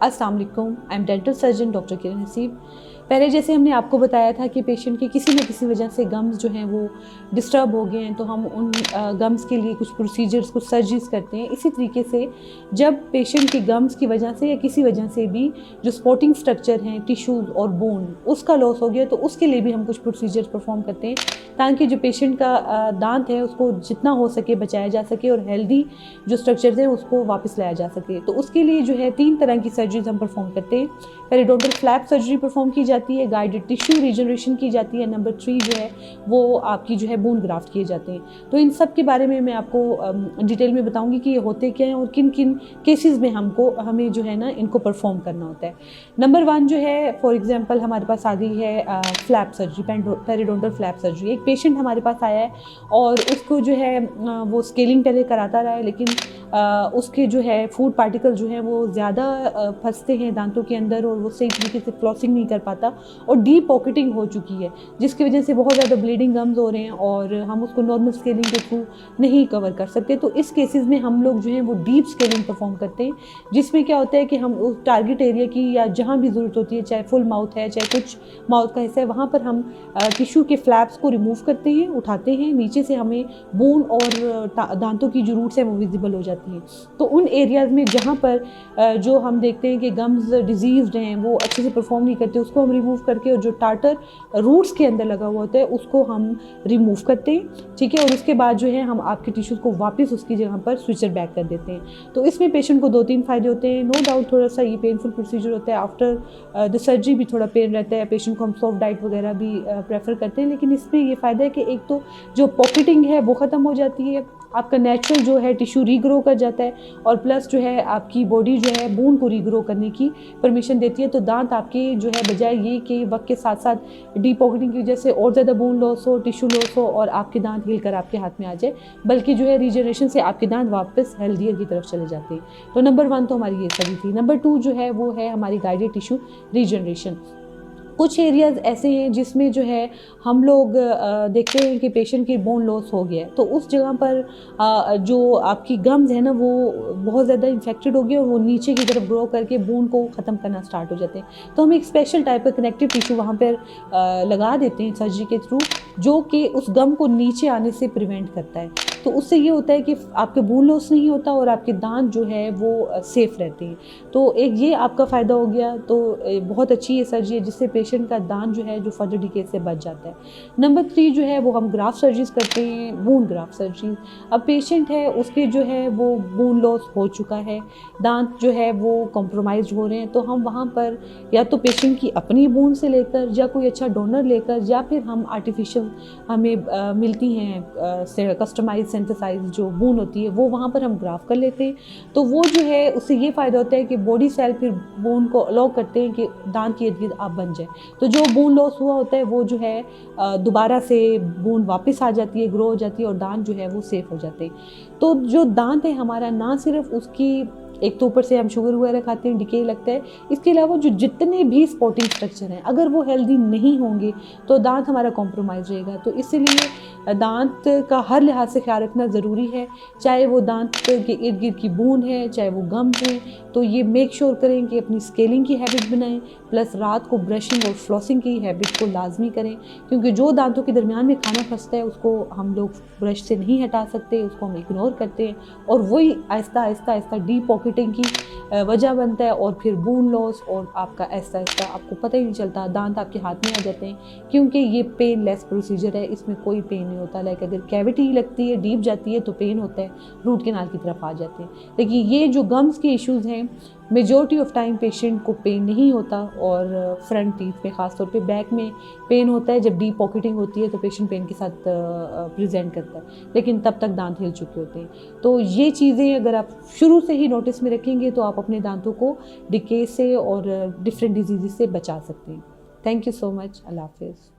अस्सलाम वालेकुम, I am dental surgeon doctor Kiran Haseeb. पहले जैसे हमने आपको बताया था कि पेशेंट के किसी न किसी वजह से गम्स जो हैं वो डिस्टर्ब हो गए हैं, तो हम उन गम्स के लिए कुछ प्रोसीजर्स, कुछ सर्जरीज करते हैं। इसी तरीके से जब पेशेंट की गम्स की वजह से या किसी वजह से भी जो सपोर्टिंग स्ट्रक्चर हैं, टिश्यूज़ और बोन, उसका लॉस हो गया, तो उसके लिए भी हम कुछ प्रोसीजर्स परफॉर्म करते हैं ताकि जो पेशेंट का दांत है उसको जितना हो सके बचाया जा सके और हेल्दी जो स्ट्रक्चर्स हैं उसको वापस लाया जा सके। तो उसके लिए जो है 3 तरह की सर्जरीज हम परफॉर्म करते हैं। पेरिडोंटल फ्लैप सर्जरी परफॉर्म की जाती है, गाइडेड टिश्यू रीजनरेशन की जाती है, नंबर 3 जो है वो आपकी जो है बोन ग्राफ्ट किए जाते हैं। तो इन सब के बारे में मैं आपको डिटेल में बताऊंगी कि ये होते क्या हैं और किन किन केसेस में हमें जो है ना इनको परफॉर्म करना होता है। नंबर 1 जो है, फॉर एग्जांपल हमारे पास आ गई है flap surgery, periodontal flap surgery. एक पेशेंट हमारे पास आया है और उसको जो है वो स्केलिंग पहले कराता रहा है, लेकिन उसके जो है फूड पार्टिकल जो हैं वो ज़्यादा फंसते हैं दांतों के अंदर और वो सही तरीके से फ्लॉसिंग नहीं कर पाता और डीप पॉकेटिंग हो चुकी है, जिसकी वजह से बहुत ज़्यादा ब्लीडिंग गम्स हो रहे हैं और हम उसको नॉर्मल स्केलिंग के थ्रू नहीं कवर कर सकते। तो इस केसेस में हम लोग जो है वो डीप स्केलिंग परफॉर्म करते हैं, जिसमें क्या होता है कि हम उस टारगेट एरिया की या जहाँ भी ज़रूरत होती है, चाहे फुल माउथ है चाहे कुछ माउथ का हिस्सा है, वहाँ पर हम टिश्यू के फ्लैप्स को रिमूव करते हैं, उठाते हैं, नीचे से हमें बोन और दांतों की जो रूट्स हैं वो विजिबल हो जाती हैं। तो उन एरियाज़ में जहाँ पर जो हम देखते हैं कि गम्स डिजीज़्ड हैं, वो अच्छे से परफॉर्म नहीं करते, उसको हम रिमूव करके और जो टार्टर रूट्स के अंदर लगा हुआ होता है उसको हम रिमूव करते हैं, ठीक है। और उसके बाद जो है हम आपके टिश्यूज़ को वापस उसकी जगह पर स्विचर बैक कर देते हैं। तो इसमें पेशेंट को 2-3 फ़ायदे होते हैं। नो डाउट थोड़ा सा ये पेनफुल प्रोसीजर होता है, आफ्टर द सर्जरी भी थोड़ा पेन रहता है, पेशेंट को हम सॉफ्ट डाइट वगैरह भी प्रेफर करते हैं। लेकिन इसमें ये फ़ायदा है कि एक तो जो पॉकेटिंग है वो ख़त्म हो जाती है, आपका नेचुरल जो है टिश्यू रीग्रो कर जाता है और प्लस जो है आपकी बॉडी जो है बोन को रीग्रो करने की परमिशन देती है। तो दांत आपके जो है बजाय ये कि वक्त के साथ साथ डी पॉकेटिंग की वजह से और ज़्यादा बोन लॉस हो, टिश्यू लॉस हो और आपके दांत हिल कर आपके हाथ में आ जाए, बल्कि जो है रीजनरेशन से आपके दांत वापस हेल्दियर की तरफ चले जाते हैं। तो नंबर 1 तो हमारी ये सही थी। नंबर 2 जो है वो है हमारी गाइडेड टिश्यू रीजनरेशन। कुछ एरियाज़ ऐसे हैं जिसमें जो है हम लोग देखते हैं कि पेशेंट की बोन लॉस हो गया है, तो उस जगह पर जो आपकी गम्स है ना वो बहुत ज़्यादा इन्फेक्टेड हो गई और वो नीचे की तरफ ग्रो करके बोन को ख़त्म करना स्टार्ट हो जाते हैं। तो हम एक स्पेशल टाइप का कनेक्टिव टिश्यू वहाँ पर लगा देते हैं सर्जरी के थ्रू, जो कि उस गम को नीचे आने से प्रिवेंट करता है। तो उससे ये होता है कि आपके बोन लॉस नहीं होता और आपके दांत जो है वो सेफ़ रहते हैं। तो एक ये आपका फ़ायदा हो गया। तो बहुत अच्छी ये सर्जरी है जिससे पेशेंट का दांत जो है जो फर्दर डिके से बच जाता है। नंबर 3 जो है वो हम ग्राफ्ट सर्जरीज करते हैं, बोन ग्राफ्ट सर्जरी। अब पेशेंट है उसके जो है वो बोन लॉस हो चुका है, दांत जो है वो कॉम्प्रोमाइज़ हो रहे हैं, तो हम वहाँ पर या तो पेशेंट की अपनी बोन से लेकर या कोई अच्छा डोनर लेकर या फिर हम आर्टिफिशियल हमें मिलती हैं कस्टमाइज सिंथेसाइज जो बोन होती है वो वहाँ पर हम ग्राफ्ट कर लेते हैं। तो वो जो है उससे ये फ़ायदा होता है कि बॉडी सेल फिर बोन को अलाउ करते हैं कि दांत के इर्द-गिर्द आप बन जाए। तो जो बोन लॉस हुआ होता है वो जो है दोबारा से बोन वापस आ जाती है, ग्रो हो जाती है और दांत जो है वो सेफ़ हो जाते हैं। तो जो दांत है हमारा, ना सिर्फ उसकी एक तो ऊपर से हम शुगर वगैरह खाते हैं, डिके लगता है, इसके अलावा जो जितने भी सपोर्टिंग स्ट्रक्चर हैं अगर वो हेल्दी नहीं होंगे तो दांत हमारा कॉम्प्रोमाइज़ रहेगा। तो इसीलिए दांत का हर लिहाज से ख्याल रखना ज़रूरी है, चाहे वो दांत के इर्द गिर्द की बोन है, चाहे वो गम्स हैं। तो ये मेक श्योर करें कि अपनी स्केलिंग की हैबिट बनाएं, प्लस रात को ब्रशिंग और फ्लॉसिंग की हैबिट को लाजमी करें, क्योंकि जो दांतों के दरमियान में खाना फंसता है उसको हम लोग ब्रश से नहीं हटा सकते, उसको हम इग्नोर करते हैं और वही आहिस्ता आहिस्ता आहिस्ता डीप पॉकेटिंग की वजह बनता है और फिर बोन लॉस और आपका आहिस्ता आहिस्ता आपको पता ही नहीं चलता दांत आपके हाथ में आ जाते हैं, क्योंकि ये पेन लेस प्रोसीजर है, इसमें कोई पेन नहीं होता। लाइक अगर कैविटी लगती है, डीप जाती है तो पेन होता है, रूट कैनाल की तरफ आ जाते हैं। लेकिन ये जो गम्स के इश्यूज़ हैं मेजॉरिटी ऑफ टाइम पेशेंट को पेन नहीं होता और फ्रंट टीथ में ख़ास तौर पे बैक में पेन होता है। जब डीप पॉकेटिंग होती है तो पेशेंट पेन के साथ प्रेजेंट करता है, लेकिन तब तक दांत हिल चुके होते हैं। तो ये चीज़ें अगर आप शुरू से ही नोटिस में रखेंगे तो आप अपने दांतों को डिके से और डिफरेंट डिजीज़ से बचा सकते हैं। Thank you so much. अल्लाह हाफिज़।